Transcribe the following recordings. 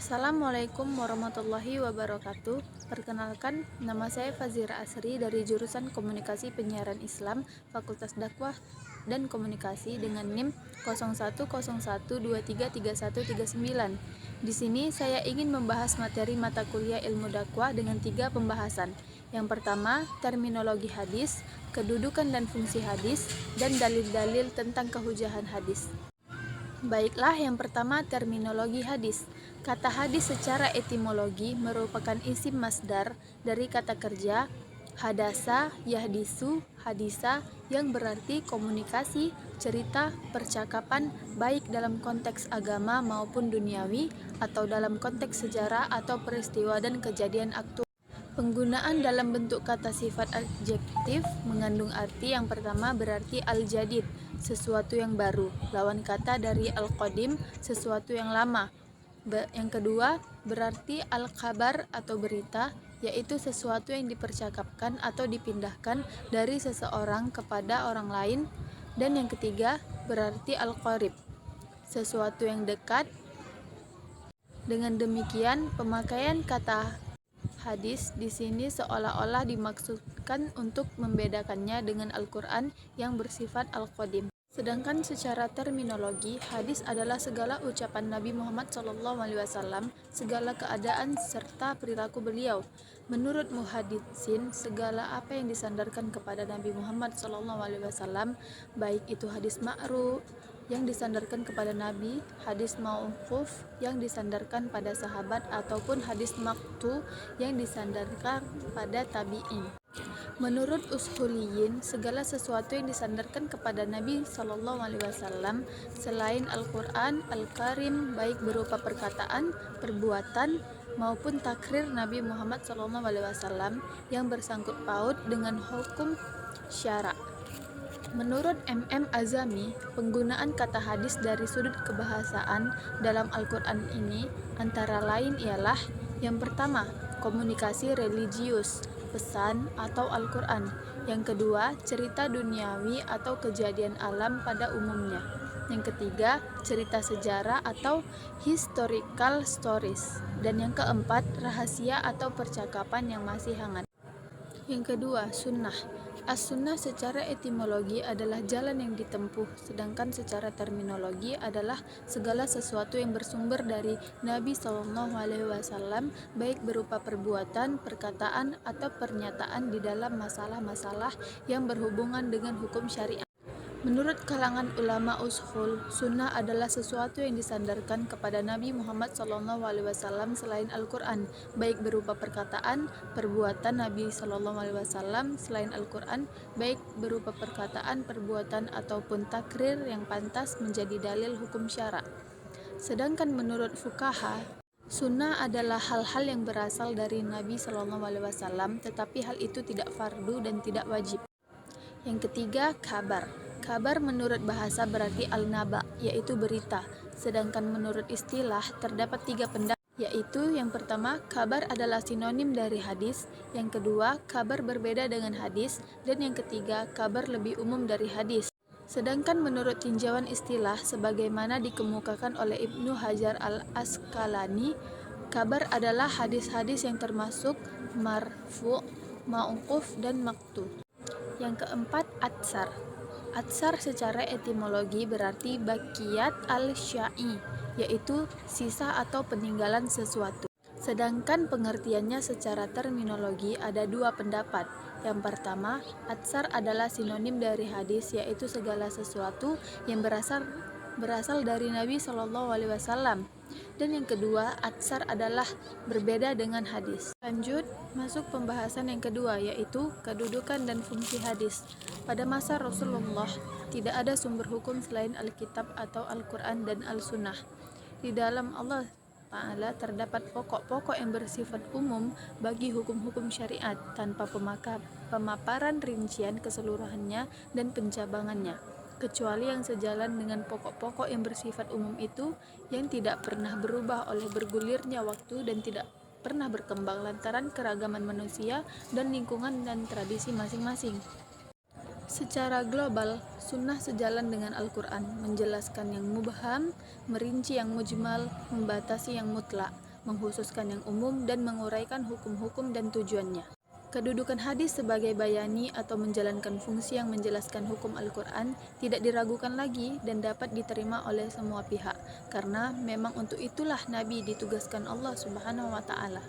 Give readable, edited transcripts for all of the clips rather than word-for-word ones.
Assalamualaikum warahmatullahi wabarakatuh. Perkenalkan, nama saya Fazira Asri dari jurusan Komunikasi Penyiaran Islam, Fakultas Dakwah dan Komunikasi dengan NIM 0101233139. Di sini saya ingin membahas materi mata kuliah Ilmu Dakwah dengan 3 pembahasan. Yang pertama, terminologi hadis, kedudukan dan fungsi hadis, dan dalil-dalil tentang kehujahan hadis. Baiklah, yang pertama terminologi hadis. Kata hadis secara etimologi merupakan isim masdar dari kata kerja hadasa, yahdisu, hadisa yang berarti komunikasi, cerita, percakapan baik dalam konteks agama maupun duniawi atau dalam konteks sejarah atau peristiwa dan kejadian aktual. Penggunaan dalam bentuk kata sifat adjektif mengandung arti yang pertama berarti al-jadid, sesuatu yang baru. Lawan kata dari al-qadim, sesuatu yang lama. Yang kedua berarti al-khabar atau berita, yaitu sesuatu yang dipercakapkan atau dipindahkan dari seseorang kepada orang lain. Dan yang ketiga berarti al-qarib, sesuatu yang dekat. Dengan demikian, pemakaian kata hadis di sini seolah-olah dimaksudkan untuk membedakannya dengan Al-Quran yang bersifat Al-Qadim. Sedangkan secara terminologi, hadis adalah segala ucapan Nabi Muhammad SAW, segala keadaan serta perilaku beliau. Menurut muhaditsin, segala apa yang disandarkan kepada Nabi Muhammad SAW, baik itu hadis ma'ru yang disandarkan kepada Nabi, hadis mauquf yang disandarkan pada sahabat, ataupun hadis maqtu yang disandarkan pada tabi'in. Menurut ushuliyyin, segala sesuatu yang disandarkan kepada Nabi SAW selain Al-Quran Al-Karim, baik berupa perkataan, perbuatan, maupun takrir Nabi Muhammad SAW yang bersangkut paut dengan hukum syara. Menurut MM Azami, penggunaan kata hadis dari sudut kebahasaan dalam Al-Quran ini antara lain ialah: yang pertama, komunikasi religius, pesan atau Al-Quran. Yang kedua, cerita duniawi atau kejadian alam pada umumnya. Yang ketiga, cerita sejarah atau historical stories. Dan yang keempat, rahasia atau percakapan yang masih hangat. Yang kedua, sunnah. As-sunnah secara etimologi adalah jalan yang ditempuh, sedangkan secara terminologi adalah segala sesuatu yang bersumber dari Nabi SAW, baik berupa perbuatan, perkataan, atau pernyataan di dalam masalah-masalah yang berhubungan dengan hukum syariat. Menurut kalangan ulama ushul, sunnah adalah sesuatu yang disandarkan kepada Nabi Muhammad SAW selain Al-Quran, baik berupa perkataan, perbuatan Nabi SAW selain Al-Quran, baik berupa perkataan, perbuatan, ataupun takrir yang pantas menjadi dalil hukum syara. Sedangkan menurut fuqaha, sunnah adalah hal-hal yang berasal dari Nabi SAW, tetapi hal itu tidak fardu dan tidak wajib. Yang ketiga, kabar. Kabar menurut bahasa berarti al-naba, yaitu berita. Sedangkan menurut istilah terdapat 3 pendapat, yaitu yang pertama, kabar adalah sinonim dari hadis. Yang kedua, kabar berbeda dengan hadis. Dan yang ketiga, kabar lebih umum dari hadis. Sedangkan menurut tinjauan istilah, sebagaimana dikemukakan oleh Ibnu Hajar al-Asqalani, kabar adalah hadis-hadis yang termasuk marfu', mauquf, dan maqtu. Yang keempat, atsar. Atsar secara etimologi berarti bakiyat al-syai, yaitu sisa atau peninggalan sesuatu. Sedangkan pengertiannya secara terminologi ada 2 pendapat. Yang pertama, atsar adalah sinonim dari hadis, yaitu segala sesuatu yang berasal dari Nabi SAW. Dan yang kedua, atsar adalah berbeda dengan hadis. Lanjut, masuk pembahasan yang kedua, yaitu kedudukan dan fungsi hadis. Pada masa Rasulullah, tidak ada sumber hukum selain Alkitab atau Al-Quran dan Al-Sunnah. Di dalam Allah Ta'ala terdapat pokok-pokok yang bersifat umum bagi hukum-hukum syariat tanpa pemaparan rincian keseluruhannya dan pencabangannya, kecuali yang sejalan dengan pokok-pokok yang bersifat umum itu, yang tidak pernah berubah oleh bergulirnya waktu dan tidak pernah berkembang lantaran keragaman manusia dan lingkungan dan tradisi masing-masing. Secara global, sunnah sejalan dengan Al-Quran, menjelaskan yang mubham, merinci yang mujmal, membatasi yang mutlak. menghususkan yang umum, dan menguraikan hukum-hukum dan tujuannya. Kedudukan hadis sebagai bayani atau menjalankan fungsi yang menjelaskan hukum Al-Quran tidak diragukan lagi dan dapat diterima oleh semua pihak, karena memang untuk itulah Nabi ditugaskan Allah Subhanahu wa Ta'ala.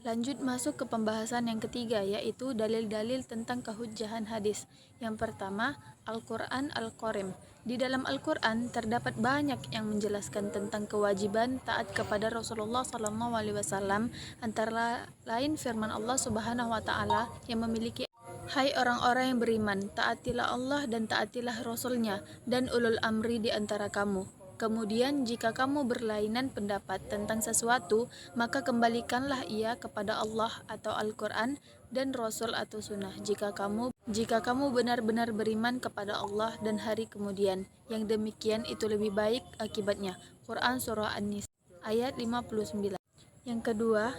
Lanjut masuk ke pembahasan yang ketiga, yaitu dalil-dalil tentang kehujjahan hadis. Yang pertama, Al-Quran Al-Qarim. Di dalam Al-Quran terdapat banyak yang menjelaskan tentang kewajiban taat kepada Rasulullah SAW, antara lain firman Allah Subhanahu wa Ta'ala yang memiliki, "Hai orang-orang yang beriman, taatilah Allah dan taatilah Rasul-Nya dan ulul amri di antara kamu. Kemudian jika kamu berlainan pendapat tentang sesuatu, maka kembalikanlah ia kepada Allah atau Al-Quran dan Rasul atau Sunnah. Jika kamu benar-benar beriman kepada Allah dan hari kemudian, yang demikian itu lebih baik akibatnya." Quran Surah An-Nisa ayat 59. Yang kedua,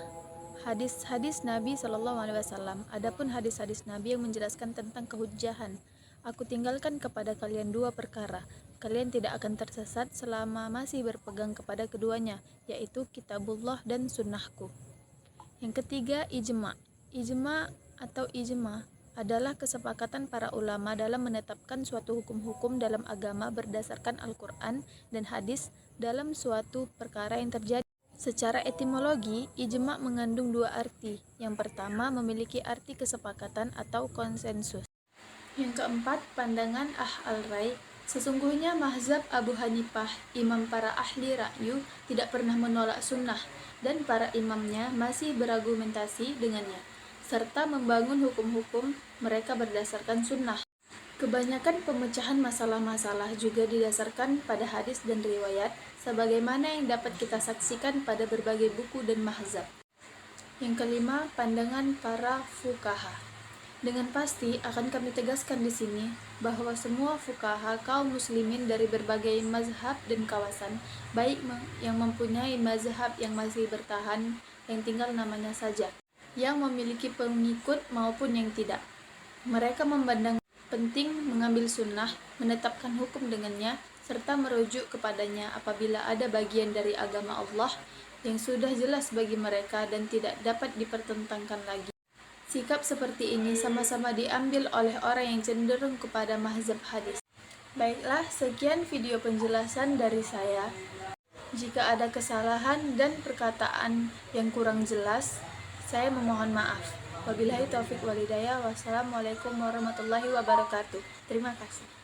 hadis-hadis Nabi SAW. Adapun hadis-hadis Nabi yang menjelaskan tentang kehujjahan, aku tinggalkan kepada kalian dua perkara. Kalian tidak akan tersesat selama masih berpegang kepada keduanya, yaitu kitabullah dan sunnahku. Yang ketiga, ijma. Ijma atau ijma adalah kesepakatan para ulama dalam menetapkan suatu hukum-hukum dalam agama berdasarkan Al-Quran dan hadis dalam suatu perkara yang terjadi. Secara etimologi, ijma mengandung dua arti. Yang pertama, memiliki arti kesepakatan atau konsensus. Yang keempat, pandangan al-Rai. Sesungguhnya mazhab Abu Hanifah, imam para ahli ra'yu, tidak pernah menolak sunnah, dan para imamnya masih berargumentasi dengannya, serta membangun hukum-hukum mereka berdasarkan sunnah. Kebanyakan pemecahan masalah-masalah juga didasarkan pada hadis dan riwayat, sebagaimana yang dapat kita saksikan pada berbagai buku dan mazhab. Yang kelima, pandangan para fuqaha. Dengan pasti akan kami tegaskan di sini bahwa semua fuqaha kaum muslimin dari berbagai mazhab dan kawasan, baik yang mempunyai mazhab yang masih bertahan, yang tinggal namanya saja, yang memiliki pengikut maupun yang tidak, mereka memandang penting mengambil sunnah, menetapkan hukum dengannya, serta merujuk kepadanya apabila ada bagian dari agama Allah yang sudah jelas bagi mereka dan tidak dapat dipertentangkan lagi. Sikap seperti ini sama-sama diambil oleh orang yang cenderung kepada mazhab hadis. Baiklah, sekian video penjelasan dari saya. Jika ada kesalahan dan perkataan yang kurang jelas, saya memohon maaf. Wabillahi taufiq wal hidayah. Wassalamualaikum warahmatullahi wabarakatuh. Terima kasih.